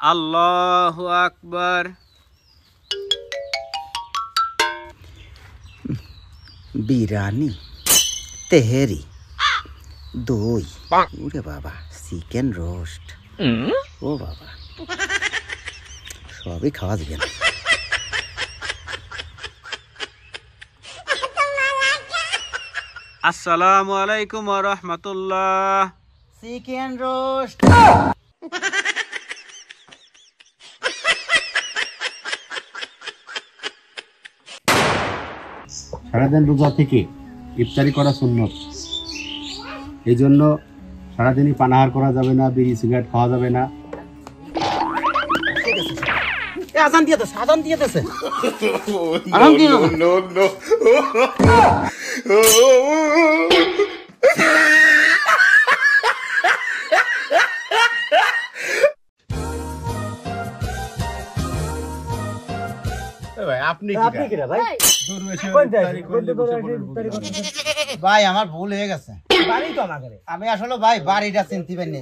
আল্লাহু আকবার। বিরিয়ানি, তেহেরি, দই, ওরে বাবা, চিকেন রোস্ট, ও বাবা, সবই খাওয়া যাবে না। আসসালামু আলাইকুম ওয়া রাহমাতুল্লাহ। Chicken roast. সারাদিন রোজা থেকে ইফতারি করা সুন্নত, এই জন্য সারাদিনই পানাহার করা যাবে না, বিড়ি সিগারেট খাওয়া যাবে না। আজান দিয়ে দেছে, আজান দিয়ে দেছে। ভাই আমার ভুল হয়ে গেছে, আমি আসলে ভাই বাড়িটা চিনতে পারিনি।